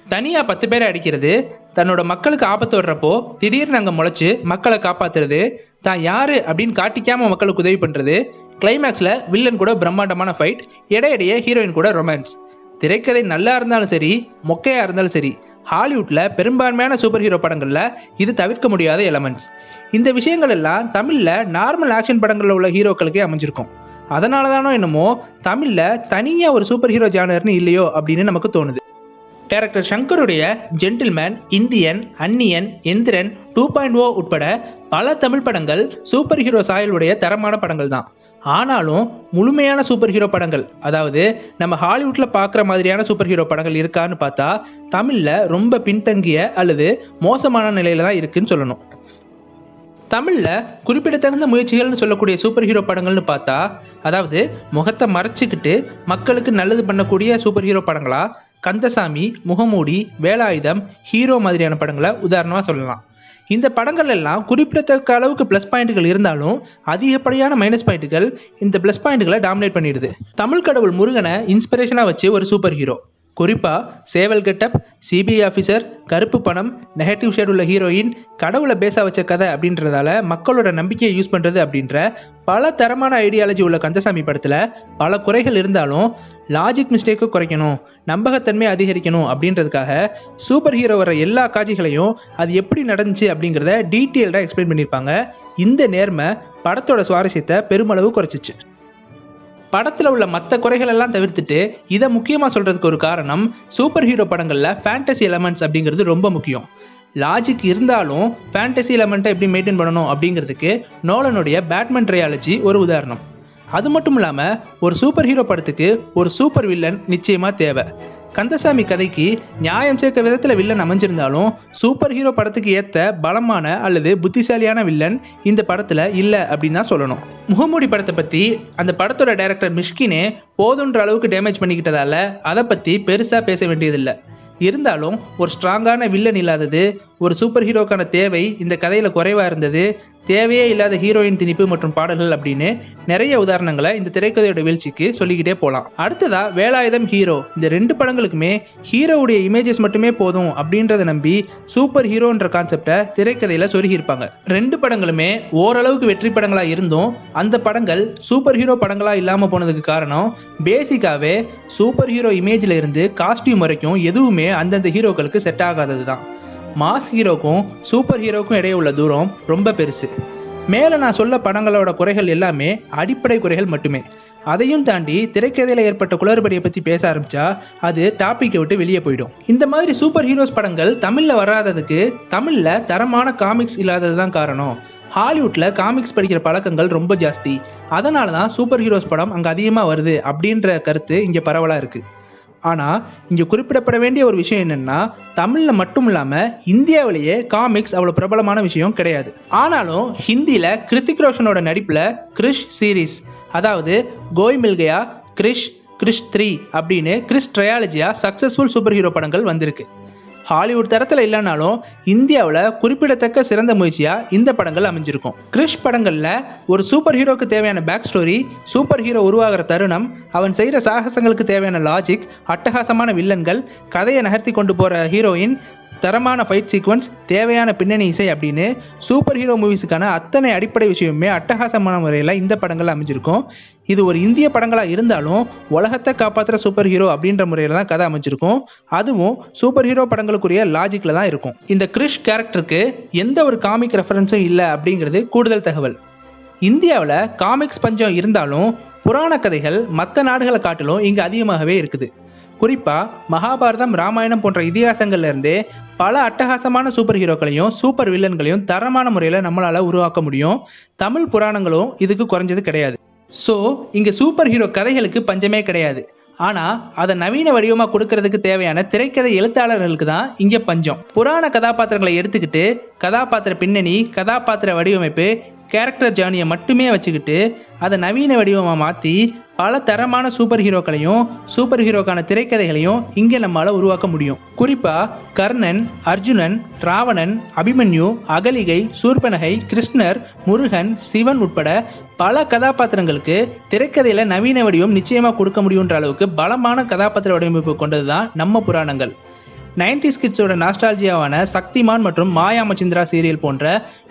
தனியாக 10 பேரை அடிக்கிறது, தன்னோட மக்களுக்கு ஆபத்து வர்றப்போ திடீர்னு அங்கே முளைச்சு மக்களை காப்பாற்றுறது, தான் யார் அப்படின்னு காட்டிக்காமல் மக்களுக்கு உதவி பண்ணுறது, கிளைமேக்ஸில் வில்லன் கூட பிரம்மாண்டமான ஃபைட், இடையிடையே ஹீரோயின் கூட ரொமான்ஸ். திரைக்கதை நல்லா இருந்தாலும் சரி, மொக்கையாக இருந்தாலும் சரி, ஹாலிவுட்டில் பெரும்பான்மையான சூப்பர் ஹீரோ படங்களில் இது தவிர்க்க முடியாத எலமெண்ட்ஸ். இந்த விஷயங்கள் எல்லாம் தமிழில் நார்மல் ஆக்ஷன் படங்களில் உள்ள ஹீரோக்களுக்கே அமைஞ்சிருக்கும். அதனால தானோ என்னமோ தமிழில் தனியாக ஒரு சூப்பர் ஹீரோ ஜானர்னு இல்லையோ அப்படின்னு நமக்கு தோணுது. டைரக்டர் சங்கருடைய ஜென்டில்மேன், இந்தியன், அந்நியன், எந்திரன், 2.0 உட்பட பல தமிழ் படங்கள் சூப்பர் ஹீரோ சாயலுடைய தரமான படங்கள் தான். ஆனாலும் முழுமையான சூப்பர் ஹீரோ படங்கள், அதாவது நம்ம ஹாலிவுட்டில் பார்க்குற மாதிரியான சூப்பர் ஹீரோ படங்கள் இருக்கான்னு பார்த்தா தமிழில் ரொம்ப பின்தங்கிய அல்லது மோசமான நிலையில தான் இருக்குன்னு சொல்லணும். தமிழில் குறிப்பிடத்தகுந்த முயற்சிகள்னு சொல்லக்கூடிய சூப்பர் ஹீரோ படங்கள்னு பார்த்தா, அதாவது முகத்தை மறைச்சிக்கிட்டு மக்களுக்கு நல்லது பண்ணக்கூடிய சூப்பர் ஹீரோ படங்களா கந்தசாமி, முகமூடி, வேலாயுதம், ஹீரோ மாதிரியான படங்களை உதாரணமாக சொல்லலாம். இந்த படங்கள் எல்லாம் குறிப்பிடத்தக்க அளவுக்கு ப்ளஸ் பாயிண்ட்டுகள் இருந்தாலும் அதிகப்படியான மைனஸ் பாயிண்ட்டுகள் இந்த ப்ளஸ் பாயிண்ட்டுகளை டாமினேட் பண்ணிடுது. தமிழ் கடவுள் முருகனை இன்ஸ்பிரேஷனாக வச்சு ஒரு சூப்பர் ஹீரோ, குறிப்பாக சேவல் கெட்டப், சிபிஐ ஆஃபீஸர், கருப்பு பணம், நெகட்டிவ் ஷேட் உள்ள ஹீரோயின், கடவுளை பேச வச்ச கதை அப்படின்றதால மக்களோட நம்பிக்கையை யூஸ் பண்ணுறது அப்படின்ற பல தரமான ஐடியாலஜி உள்ள கந்தசாமி படத்தில் பல குறைகள் இருந்தாலும் லாஜிக் மிஸ்டேக்கை குறைக்கணும், நம்பகத்தன்மை அதிகரிக்கணும் அப்படின்றதுக்காக சூப்பர் ஹீரோ வர எல்லா காட்சிகளையும் அது எப்படி நடந்துச்சு அப்படிங்கிறத டீட்டெயில்டாக எக்ஸ்பிளைன் பண்ணியிருப்பாங்க. இந்த நேர்மை படத்தோட சுவாரஸ்யத்தை பெருமளவு குறைச்சிச்சு. படத்தில் உள்ள மற்ற குறைகள் எல்லாம் தவிர்த்துட்டு இதை முக்கியமாக சொல்கிறதுக்கு ஒரு காரணம், சூப்பர் ஹீரோ படங்களில் ஃபேண்டசி எலமெண்ட்ஸ் அப்படிங்கிறது ரொம்ப முக்கியம். லாஜிக் இருந்தாலும் ஃபேண்டசி எலமெண்ட்டை எப்படி மெயின்டைன் பண்ணணும் அப்படிங்கிறதுக்கு நோலனுடைய பேட்மேன் ட்ரையாலஜி ஒரு உதாரணம். அது மட்டும் இல்லாமல் ஒரு சூப்பர் ஹீரோ படத்துக்கு ஒரு சூப்பர் வில்லன் நிச்சயமாக தேவை. கந்தசாமி கதைக்கு நியாயம் சேர்க்க விதத்தில் வில்லன் அமைஞ்சிருந்தாலும் சூப்பர் ஹீரோ படத்துக்கு ஏற்ற பலமான அல்லது புத்திசாலியான வில்லன் இந்த படத்தில் இல்லை அப்படின்னு தான் சொல்லணும். முகமூடி படத்தை பற்றி அந்த படத்தோட டைரக்டர் மிஷ்கினே போதுன்ற அளவுக்கு டேமேஜ் பண்ணிக்கிட்டதால அதை பற்றி பெருசாக பேச வேண்டியதில்லை. இருந்தாலும் ஒரு ஸ்ட்ராங்கான வில்லன் இல்லாதது, ஒரு சூப்பர் ஹீரோக்கான தேவை இந்த கதையில் குறைவாக இருந்தது, தேவையே இல்லாத ஹீரோயின் திணிப்பு மற்றும் பாடல்கள் அப்படின்னு நிறைய உதாரணங்களை இந்த திரைக்கதையோட வீழ்ச்சிக்கு சொல்லிக்கிட்டே போகலாம். அடுத்ததா வேலாயுதம், ஹீரோ, இந்த 2 படங்களுக்குமே ஹீரோவுடைய இமேஜஸ் மட்டுமே போதும் அப்படின்றத நம்பி சூப்பர் ஹீரோன்ற கான்செப்டை திரைக்கதையில் சொருகியிருப்பாங்க. 2 படங்களுமே ஓரளவுக்கு வெற்றி படங்களாக இருந்தும் அந்த படங்கள் சூப்பர் ஹீரோ படங்களாக இல்லாமல் போனதுக்கு காரணம் பேசிக்காவே சூப்பர் ஹீரோ இமேஜில் இருந்து காஸ்டியூம் வரைக்கும் எதுவுமே அந்தந்த ஹீரோக்களுக்கு செட் ஆகாதது தான். மாஸ் ஹீரோக்கும் சூப்பர் ஹீரோக்கும் இடையே உள்ள தூரம் ரொம்ப பெருசு. மேலே நான் சொல்ல படங்களோட குறைகள் எல்லாமே அடிப்படை குறைகள் மட்டுமே. அதையும் தாண்டி திரைக்கதையில் ஏற்பட்ட குளறுபடியை பற்றி பேச ஆரம்பித்தா அது டாப்பிக்கை விட்டு வெளியே போயிடும். இந்த மாதிரி சூப்பர் ஹீரோஸ் படங்கள் தமிழில் வராததுக்கு தமிழில் தரமான காமிக்ஸ் இல்லாதது தான் காரணம். ஹாலிவுட்டில் காமிக்ஸ் படிக்கிற பழக்கங்கள் ரொம்ப ஜாஸ்தி, அதனால தான் சூப்பர் ஹீரோஸ் படம் அங்கே அதிகமாக வருது அப்படின்ற கருத்து இங்கே பரவலாக இருக்குது. ஆனால் இங்கே குறிப்பிடப்பட வேண்டிய ஒரு விஷயம் என்னென்னா, தமிழில் மட்டும் இல்லாமல் இந்தியாவிலேயே காமிக்ஸ் அவ்வளோ பிரபலமான விஷயம் கிடையாது. ஆனாலும் ஹிந்தியில் கிருத்திக் ரோஷனோட நடிப்பில் கிரிஷ் சீரீஸ், அதாவது கோய் மில் கயா, கிரிஷ், கிரிஷ் 3 அப்படின்னு கிரிஷ் ட்ரையாலஜியாக சக்ஸஸ்ஃபுல் சூப்பர் ஹீரோ படங்கள் வந்திருக்கு. ஹாலிவுட் தரத்தில் இல்லைனாலும் இந்தியாவில் குறிப்பிடத்தக்க சிறந்த முயற்சியாக இந்த படங்கள் அமைஞ்சிருக்கும். கிரிஷ் படங்களில் ஒரு சூப்பர் ஹீரோக்கு தேவையான பேக் ஸ்டோரி, சூப்பர் ஹீரோ உருவாகிற தருணம், அவன் செய்கிற சாகசங்களுக்கு தேவையான லாஜிக், அட்டகாசமான வில்லன்கள், கதையை நகர்த்தி கொண்டு போகிற ஹீரோயின், தரமான ஃபைட் சீக்வன்ஸ், தேவையான பின்னணி இசை அப்படின்னு சூப்பர் ஹீரோ மூவிஸுக்கான அத்தனை அடிப்படை விஷயமுமே அட்டகாசமான முறையில் இந்த படங்கள் அமைஞ்சிருக்கும். இது ஒரு இந்திய படங்களாக இருந்தாலும் உலகத்தை காப்பாற்றுற சூப்பர் ஹீரோ அப்படின்ற முறையில் தான் கதை அமைஞ்சிருக்கும். அதுவும் சூப்பர் ஹீரோ படங்களுக்குரிய லாஜிக்கில் தான் இருக்கும். இந்த கிரிஷ் கேரக்டருக்கு எந்த ஒரு காமிக் ரெஃபரன்ஸும் இல்லை அப்படிங்கிறது கூடுதல் தகவல். இந்தியாவில் காமிக்ஸ் பஞ்சம் இருந்தாலும் புராண கதைகள் மற்ற நாடுகளை காட்டிலும் இங்கே அதிகமாகவே இருக்குது. குறிப்பாக மகாபாரதம், ராமாயணம் போன்ற இதிகாசங்கள்ல இருந்தே பல அட்டகாசமான சூப்பர் ஹீரோக்களையும் சூப்பர் வில்லன்களையும் தரமான முறையில் நம்மளால் உருவாக்க முடியும். தமிழ் புராணங்களும் இதுக்கு குறைஞ்சது கிடையாது. ஸோ இங்கே சூப்பர் ஹீரோ கதைகளுக்கு பஞ்சமே கிடையாது. ஆனால் அதை நவீன வடிவமாக கொடுக்கறதுக்கு தேவையான திரைக்கதை எழுத்தாளர்களுக்கு தான் இங்கே பஞ்சம். புராண கதாபாத்திரங்களை எடுத்துக்கிட்டு கதாபாத்திர பின்னணி, கதாபாத்திர வடிவமைப்பு, கேரக்டர் ஜேர்னியை மட்டுமே வச்சுக்கிட்டு அதை நவீன வடிவமாக மாற்றி பல தரமான சூப்பர் ஹீரோக்களையும் சூப்பர் ஹீரோக்கான திரைக்கதைகளையும் இங்கே நம்மளால் உருவாக்க முடியும். குறிப்பாக கர்ணன், அர்ஜுனன், ராவணன், அபிமன்யு, அகலிகை, சூர்பனகை, கிருஷ்ணர், முருகன், சிவன் உட்பட பல கதாபாத்திரங்களுக்கு திரைக்கதையில் நவீன வடிவம் நிச்சயமாக கொடுக்க முடியுன்ற அளவுக்கு பலமான கதாபாத்திர வடிவமைப்பு கொண்டது தான் நம்ம புராணங்கள். 90s கிட்ஸோட நாஸ்டாலஜியாவான சக்திமான் மற்றும் மாயா மச்சிந்திரா சீரியல் போன்ற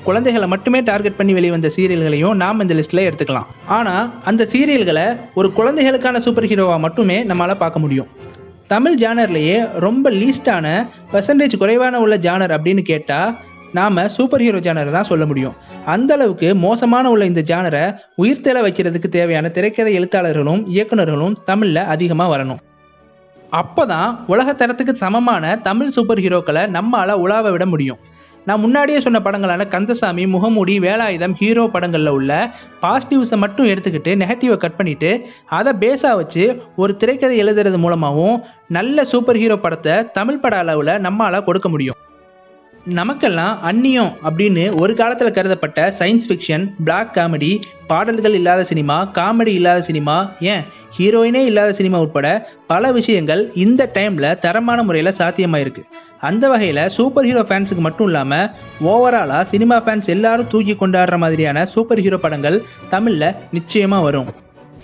குழந்தைகளை மட்டுமே டார்கெட் பண்ணி வெளிவந்த சீரியல்களையும் நாம் இந்த லிஸ்ட்டில் எடுத்துக்கலாம். ஆனால் அந்த சீரியல்களை ஒரு குழந்தைகளுக்கான சூப்பர் ஹீரோவாக மட்டுமே நம்மளால் பார்க்க முடியும். தமிழ் ஜானர்லேயே ரொம்ப லீஸ்டான பெர்சன்டேஜ் குறைவான உள்ள ஜானர் அப்படின்னு கேட்டால் நாம் சூப்பர் ஹீரோ ஜானரை தான் சொல்ல முடியும். அந்த அளவுக்கு மோசமான உள்ள இந்த ஜானரை உயிர்த்தெழ வைக்கிறதுக்கு தேவையான திரைக்கதை எழுத்தாளர்களும் இயக்குநர்களும் தமிழில் அதிகமாக வரணும். அப்போதான் உலகத்தரத்துக்கு சமமான தமிழ் சூப்பர் ஹீரோக்களை நம்மளால் உலாவ விட முடியும். நான் முன்னாடியே சொன்ன படங்களான கந்தசாமி, முகமூடி, வேலாயுதம், ஹீரோ படங்களில் உள்ள பாசிட்டிவ்ஸை மட்டும் எடுத்துக்கிட்டு நெகட்டிவை கட் பண்ணிவிட்டு அதை பேஸாக வச்சு ஒரு திரைக்கதை எழுதுறது மூலமாகவும் நல்ல சூப்பர் ஹீரோ படத்தை தமிழ் பட அளவில் நம்மளால் கொடுக்க முடியும். நமக்கெல்லாம் அந்நியம் அப்படின்னு ஒரு காலத்தில் கருதப்பட்ட சயின்ஸ் ஃபிக்ஷன், பிளாக் காமெடி, பாடல்கள் இல்லாத சினிமா, காமெடி இல்லாத சினிமா, ஏன் ஹீரோயினே இல்லாத சினிமா உட்பட பல விஷயங்கள் இந்த டைமில் தரமான முறையில் சாத்தியமாயிருக்கு. அந்த வகையில் சூப்பர் ஹீரோ ஃபேன்ஸுக்கு மட்டும் இல்லாமல் ஓவராலாக சினிமா ஃபேன்ஸ் எல்லாரும் தூக்கி கொண்டாடுற மாதிரியான சூப்பர் ஹீரோ படங்கள் தமிழில் நிச்சயமாக வரும்.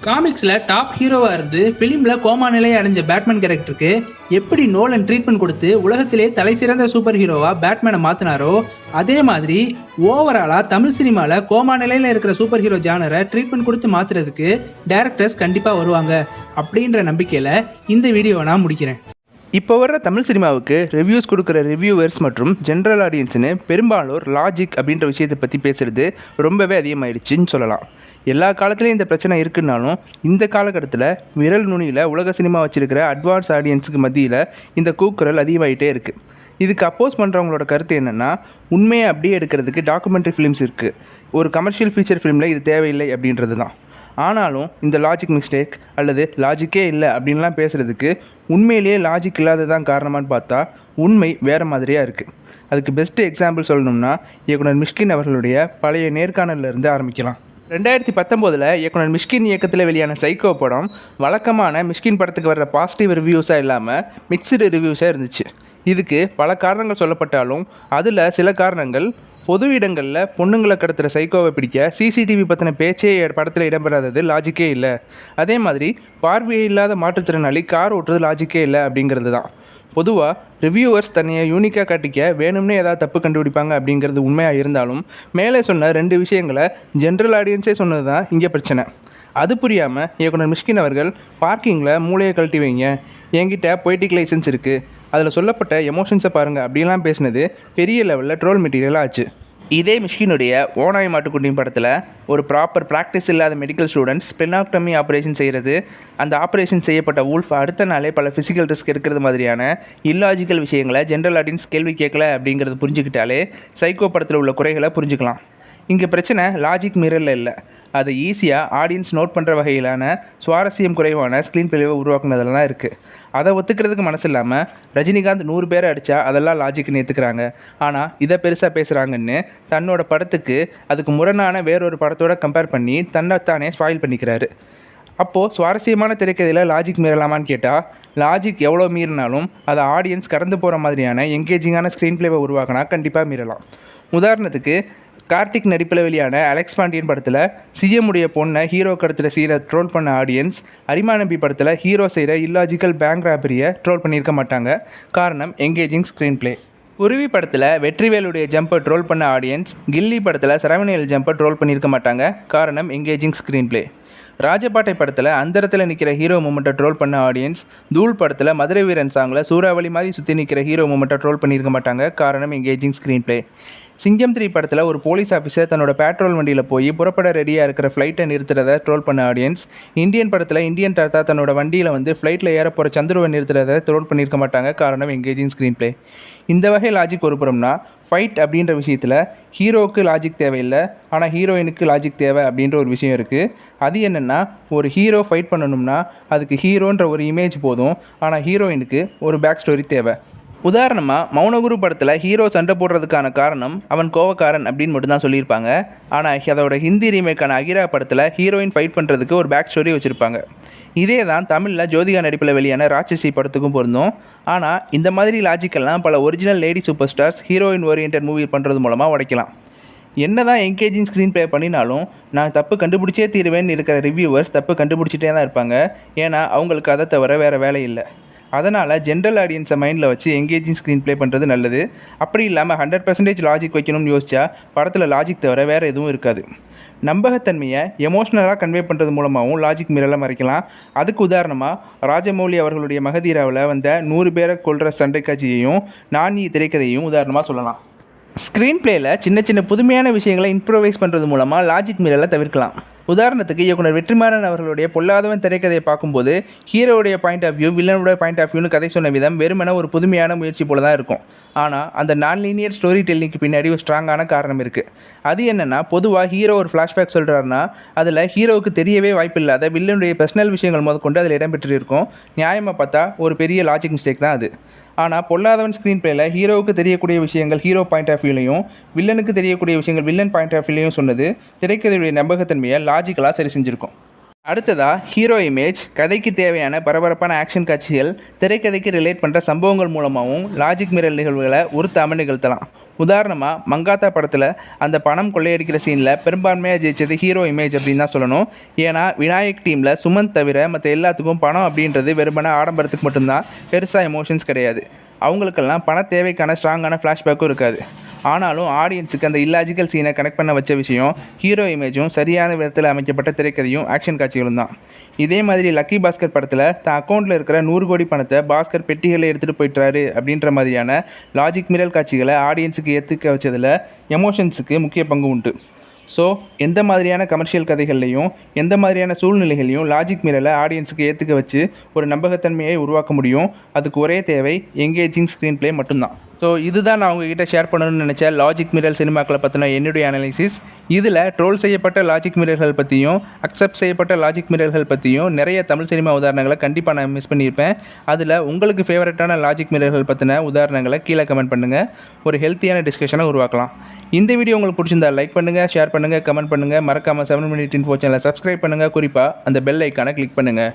காமிக்ஸில் டாப் ஹீரோவாக இருந்து ஃபிலிமில் கோமா நிலையை அடைஞ்ச பேட்மேன் கேரக்டருக்கு எப்படி நோலன் ட்ரீட்மெண்ட் கொடுத்து உலகத்திலே தலை சிறந்த சூப்பர் ஹீரோவாக பேட்மேனை மாற்றினாரோ, அதே மாதிரி ஓவராலாக தமிழ் சினிமாவில் கோமா நிலையில் இருக்கிற சூப்பர் ஹீரோ ஜானரை ட்ரீட்மெண்ட் கொடுத்து மாற்றுறதுக்கு டேரக்டர்ஸ் கண்டிப்பாக வருவாங்க அப்படின்ற நம்பிக்கையில் இந்த வீடியோவை நான் முடிக்கிறேன். இப்போ வர்ற தமிழ் சினிமாவுக்கு ரிவ்யூஸ் கொடுக்குற ரிவ்யூவர்ஸ் மற்றும் ஜென்ரல் ஆடியன்ஸ்னு பெரும்பாலோர் லாஜிக் அப்படின்ற விஷயத்தை பற்றி பேசுகிறது ரொம்பவே அதிகமாகிடுச்சின்னு சொல்லலாம். எல்லா காலத்துலேயும் இந்த பிரச்சனை இருக்குன்னாலும் இந்த காலகட்டத்தில் விரல் நுனியில் உலக சினிமா வச்சுருக்கிற அட்வான்ஸ் ஆடியன்ஸுக்கு மத்தியில் இந்த கூக்குரல் அதிகமாகிட்டே இருக்குது. இதுக்கு அப்போஸ் பண்ணுறவங்களோட கருத்து என்னென்னா, உண்மையை அப்படியே எடுக்கிறதுக்கு டாக்குமெண்ட்ரி ஃபிலிம்ஸ் இருக்குது, ஒரு கமர்ஷியல் ஃபீச்சர் ஃபிலிமில் இது தேவையில்லை அப்படின்றது தான். ஆனாலும் இந்த லாஜிக் மிஸ்டேக் அல்லது லாஜிக்கே இல்லை அப்படின்லாம் பேசுகிறதுக்கு உண்மையிலேயே லாஜிக் இல்லாததான் காரணமானு பார்த்தா உண்மை வேறு மாதிரியாக இருக்குது. அதுக்கு பெஸ்ட்டு எக்ஸாம்பிள் சொல்லணும்னா இயக்குனர் மிஷ்கின் அவர்களுடைய பழைய நேர்காணலிருந்து ஆரம்பிக்கலாம். 2019 இயக்குனர் மிஷ்கின் இயக்கத்தில் வெளியான சைக்கோ படம் வழக்கமான மிஷ்கின் படத்துக்கு வர்ற பாசிட்டிவ் ரிவ்யூஸாக இல்லாமல் மிக்சடு ரிவ்யூஸாக இருந்துச்சு. இதுக்கு பல காரணங்கள் சொல்லப்பட்டாலும் அதில் சில காரணங்கள் பொது இடங்களில் பொண்ணுங்களை கடத்துகிற சைக்கோவை பிடிக்க சிசிடிவி பற்றின பேச்சே படத்தில் இடம்பெறாதது லாஜிக்கே இல்லை. அதே மாதிரி பார்வையே இல்லாத மாற்றுத்திறனாளி கார் ஓட்டுறது லாஜிக்கே இல்லை அப்படிங்கிறது தான். பொதுவாக ரிவ்யூவர்ஸ் தன்னையை யூனிக்காக காட்டிக்க வேணும்னே ஏதாவது தப்பு கண்டுபிடிப்பாங்க அப்படிங்கிறது உண்மையாக இருந்தாலும் மேலே சொன்ன 2 விஷயங்களை ஜென்ரல் ஆடியன்ஸே சொன்னது தான் இங்கே பிரச்சனை. அது புரியாமல் இயக்குனர் மிஷ்கின் அவர்கள் பார்க்கிங்கில் மூளையை கழட்டி வைங்க, என்கிட்ட பொய்டிக் லைசன்ஸ் இருக்குது, அதில் சொல்லப்பட்ட எமோஷன்ஸை பாருங்கள் அப்படின்லாம் பேசினது பெரிய லெவலில் ட்ரோல் மெட்டீரியலாக ஆச்சு. இதே மிஷ்கினுடைய ஓனாய் மாட்டுக்குட்டியின் படத்தில் ஒரு ப்ராப்பர் ப்ராக்டிஸ் இல்லாத மெடிக்கல் ஸ்டூடெண்ட்ஸ் ஸ்பெனாக்டமி ஆப்ரேஷன் செய்கிறது, அந்த ஆப்ரேஷன் செய்யப்பட்ட வூல்ஃப் அடுத்த நாளே பல ஃபிசிக்கல் ரிஸ்க் இருக்கிறது மாதிரியான இல்லாஜிக்கல் விஷயங்களை ஜென்ரல் ஆடியன்ஸ் கேள்வி கேட்கல அப்படிங்கிறது புரிஞ்சுக்கிட்டாலே சைக்கோ படத்தில் உள்ள குறைகளை புரிஞ்சுக்கலாம். இங்கே பிரச்சனை லாஜிக் மிரரில் இல்லை, அதை ஈஸியாக ஆடியன்ஸ் நோட் பண்ணுற வகையிலான சுவாரஸ்யம் குறைவான ஸ்க்ரீன் பிளேவை உருவாக்குனதில் தான் இருக்குது. அதை ஒத்துக்கிறதுக்கு மனசு இல்லாமல் ரஜினிகாந்த் 100 பேரை அடித்தா அதெல்லாம் லாஜிக்னு ஏற்றுக்கிறாங்க, ஆனால் இதை பெருசாக பேசுகிறாங்கன்னு தன்னோட படத்துக்கு அதுக்கு முரணான வேறொரு படத்தோடு கம்பேர் பண்ணி தன்னைத்தானே ஸ்பாயில் பண்ணிக்கிறாரு. அப்போது சுவாரஸ்யமான திரைக்கதையில் லாஜிக் மீறலாமான்னு கேட்டால் லாஜிக் எவ்வளோ மீறினாலும் அதை ஆடியன்ஸ் கடந்து போகிற மாதிரியான என்கேஜிங்கான ஸ்க்ரீன் பிளேவை உருவாக்கினா கண்டிப்பாக மீறலாம். உதாரணத்துக்கு கார்த்திக் நடிப்பில் வெளியான அலெக்ஸ் பாண்டியன் படத்தில் சிஎம் உடைய பொண்ணை ஹீரோ கடத்தில் செய்கிற ட்ரோல் பண்ண ஆடியன்ஸ் அரிமா நம்பி படத்தில் ஹீரோ செய்கிற இல்லாஜிக்கல் பேங்க் ராபரியை ட்ரோல் பண்ணியிருக்க மாட்டாங்க. காரணம் என்கேஜிங் ஸ்க்ரீன் பிளே. குருவி படத்தில் வெற்றிவேலுடைய ஜம்பை ட்ரோல் பண்ண ஆடியன்ஸ் கில்லி படத்தில் சரவணியல் ஜம்பை ட்ரோல் பண்ணியிருக்க மாட்டாங்க. காரணம் என்கேஜிங் ஸ்க்ரீன் பிளே. ராஜபாட்டை படத்தில் அந்தரத்தில் நிற்கிற ஹீரோ மூமெண்ட்டை ட்ரோல் பண்ண ஆடியன்ஸ் தூள் படத்தில் மதுரை வீரன் சாங்கில் சூறாவளி மாதிரி சுற்றி நிற்கிற ஹீரோ மூமெண்ட்டை ட்ரோல் பண்ணியிருக்க மாட்டாங்க. காரணம் என்கேஜிங் ஸ்க்ரீன் பிளே. சிங்கம் 3 படத்தில் ஒரு போலீஸ் ஆஃபீஸர் தன்னோட பேட்ரோல் வண்டியில் போய் புறப்பட ரெடியாக இருக்கிற ஃப்ளைட்டை நிறுத்துறதை ட்ரோல் பண்ண ஆடியன்ஸ் இந்தியன் படத்தில் இந்தியன் தாத்தா தன்னோட வண்டியில் வந்து ஃப்ளைட்டில் ஏற போகிற சந்துருவை நிறுத்துறதை ட்ரோல் பண்ணியிருக்க மாட்டாங்க. காரணம் என்கேஜிங் ஸ்க்ரீன் பிளே. இந்த வகை லாஜிக் ஒரு புறம்னா ஃபைட் அப்படின்ற விஷயத்தில் ஹீரோவுக்கு லாஜிக் தேவையில்லை, ஆனால் ஹீரோயினுக்கு லாஜிக் தேவை அப்படின்ற ஒரு விஷயம் இருக்குது. அது என்னென்னா, ஒரு ஹீரோ ஃபைட் பண்ணணும்னா அதுக்கு ஹீரோன்ற ஒரு இமேஜ் போதும், ஆனால் ஹீரோயினுக்கு ஒரு பேக் ஸ்டோரி தேவை. உதாரணமாக மௌனகுரு படத்தில் ஹீரோ சண்டை போடுறதுக்கான காரணம் அவன் கோவக்காரன் அப்படின்னு மட்டும்தான் சொல்லியிருப்பாங்க. ஆனால் அதோட ஹிந்தி ரீமேக்கான அகிரா படத்தில் ஹீரோயின் ஃபைட் பண்ணுறதுக்கு ஒரு பேக் ஸ்டோரி வச்சுருப்பாங்க. இதே தான் தமிழில் ஜோதிகா நடிப்பில் வெளியான ராட்சசி படத்துக்கும் பொருந்தும். ஆனால் இந்த மாதிரி லாஜிக்கெல்லாம் பல original lady super stars heroine orient movie பண்ணுறது மூலமாக உடைக்கலாம். என்ன தான் என்கேஜிங் ஸ்க்ரீன் ப்ளே பண்ணினாலும் நான் தப்பு கண்டுபிடிச்சே தீருவேன்னு இருக்கிற ரிவ்யூவர்ஸ் தப்பு கண்டுபிடிச்சிட்டே தான் இருப்பாங்க. ஏன்னா அவங்களுக்கு அதை தவிர வேறு வேலை இல்லை. அதனால் ஜென்ரல் ஆடியன்ஸை மைண்டில் வச்சு எங்கேஜிங் ஸ்க்ரீன் ப்ளே பண்ணுறது நல்லது. அப்படி இல்லாமல் 100% லாஜிக் வைக்கணும்னு யோசிச்சா படத்தில் லாஜிக் தவிர வேறு எதுவும் இருக்காது. நம்பகத்தன்மையை எமோஷ்னலாக கன்வே பண்ணுறது மூலமாகவும் லாஜிக் மீறலை மறைக்கலாம். அதுக்கு உதாரணமாக ராஜமௌலி அவர்களுடைய மகதீராவில் வந்த 100 பேரை கொல்ற சண்டை காட்சியையும் நானி திரைக்கதையையும் உதாரணமாக சொல்லலாம். ஸ்க்ரீன் பிளேயில் சின்ன சின்ன புதுமையான விஷயங்களை இம்ப்ரோவைஸ் பண்ணுறது மூலமாக லாஜிக் மீறலை தவிர்க்கலாம். உதாரணத்துக்கு இயக்குனர் வெற்றிமாறன் அவர்களுடைய பொல்லாதவன் திரைக்கதையை பார்க்கும்போது ஹீரோவுடைய பாயிண்ட் ஆஃப் வியூ வில்லனோட பாயிண்ட் ஆஃப் வியூன்னு கதை சொன்ன விதம் வெறுமனே ஒரு புதுமையான முயற்சி போல தான் இருக்கும். ஆனால் அந்த நான் லீனியர் ஸ்டோரி டெல்லிங்க்கு பின்னாடி ஒரு ஸ்ட்ராங்கான காரணம் இருக்குது. அது என்னென்னா, பொதுவாக ஹீரோ ஒரு ஃப்ளாஷ்பேக் சொல்கிறாருன்னா அதில் ஹீரோவுக்கு தெரியவே வாய்ப்பில்லாத வில்லனுடைய பர்சனல் விஷயங்கள் முதற்கொண்டு அதில் இடம்பெற்று இருக்கும். நியாயமாக பார்த்தா ஒரு பெரிய லாஜிக் மிஸ்டேக் தான் அது. ஆனால் பொல்லாதவன் ஸ்க்ரீன் பிளேயில் ஹீரோவுக்கு தெரியக்கூடிய விஷயங்கள் ஹீரோ பாயிண்ட் ஆஃப் வியூலையும் வில்லனுக்கு தெரியக்கூடிய விஷயங்கள் வில்லன் பாயிண்ட் ஆஃப் வியூலையும் சொன்னது திரைக்கதையுடைய நம்பகத்தன்மையை லாஜிக்கலாக சரி செஞ்சுருக்கும். அடுத்ததாக ஹீரோ இமேஜ், கதைக்கு தேவையான பரபரப்பான ஆக்ஷன் காட்சிகள், திரைக்கதைக்கு ரிலேட் பண்ணுற சம்பவங்கள் மூலமாகவும் லாஜிக் மீறல் நிகழ்வுகளை உறுத்தாமல் நிகழ்த்தலாம். உதாரணமாக மங்காத்தா படத்தில் அந்த பணம் கொள்ளையடிக்கிற சீனில் பெரும்பான்மையாக ஜெயிச்சது ஹீரோ இமேஜ் அப்படின்னு தான் சொல்லணும். ஏன்னா விநாயக் டீமில் சுமந்த் தவிர மற்ற எல்லாத்துக்கும் பணம் அப்படின்றது வெறுமனே ஆடம்பரத்துக்கு மட்டும்தான், பெருசாக எமோஷன்ஸ் கிடையாது. அவங்களுக்கெல்லாம் பண தேவைக்கான ஸ்ட்ராங்கான ஃப்ளாஷ்பேக்கும் இருக்காது. ஆனாலும் ஆடியன்ஸுக்கு அந்த இல்லாஜிக்கல் சீனை கனெக்ட் பண்ண வச்ச விஷயம் ஹீரோ இமேஜும் சரியான விதத்தில் அமைக்கப்பட்ட திரைக்கதையும் ஆக்ஷன் காட்சிகளும் தான். இதே மாதிரி லக்கி பாஸ்கர் படத்தில் தான் அக்கௌண்ட்டில் இருக்கிற 100 கோடி பணத்தை பாஸ்கர் பெட்டிகளை எடுத்துகிட்டு போயிட்டாரு அப்படின்ற மாதிரியான லாஜிக் மீறல் காட்சிகளை ஆடியன்ஸுக்கு ஏற்றுக்க வச்சதில் எமோஷன்ஸுக்கு முக்கிய பங்கு உண்டு. ஸோ எந்த மாதிரியான கமர்ஷியல் கதைகள்லையும் எந்த மாதிரியான சூழ்நிலைகளையும் லாஜிக் மீறலை ஆடியன்ஸுக்கு ஏற்றுக்க வச்சு ஒரு நம்பகத்தன்மையை உருவாக்க முடியும். அதுக்கு ஒரே தேவை எங்கேஜிங் ஸ்க்ரீன் ப்ளே மட்டும்தான். ஸோ இதுதான் நான் உங்ககிட்ட ஷேர் பண்ணணும்னு நினச்ச லாஜிக் மீறல் சினிமாக்களை பற்றின என்னுடைய அனாலிசிஸ். இதில் ட்ரோல் செய்யப்பட்ட லாஜிக் மீறல்கள் பற்றியும் அக்செப்ட் செய்யப்பட்ட லாஜிக் மீறல்கள் பற்றியும் நிறைய தமிழ் சினிமா உதாரணங்களை கண்டிப்பாக நான் மிஸ் பண்ணியிருப்பேன். அதில் உங்களுக்கு ஃபேவரட்டான லாஜிக் மீறல்கள் பற்றின உதாரணங்களை கீழே கமெண்ட் பண்ணுங்கள். ஒரு ஹெல்த்தியான டிஸ்கஷனை உருவாக்கலாம். இந்த வீடியோ உங்களுக்கு பிடிச்சிருந்தா லைக் பண்ணுங்கள், ஷேர் பண்ணுங்கள், கமெண்ட் பண்ணுங்கள். மறக்காமல் 7 Minute Info சேனலை சப்ஸ்கிரைப் பண்ணுங்கள். குறிப்பாக அந்த பெல் ஐக்கானை கிளிக் பண்ணுங்கள்.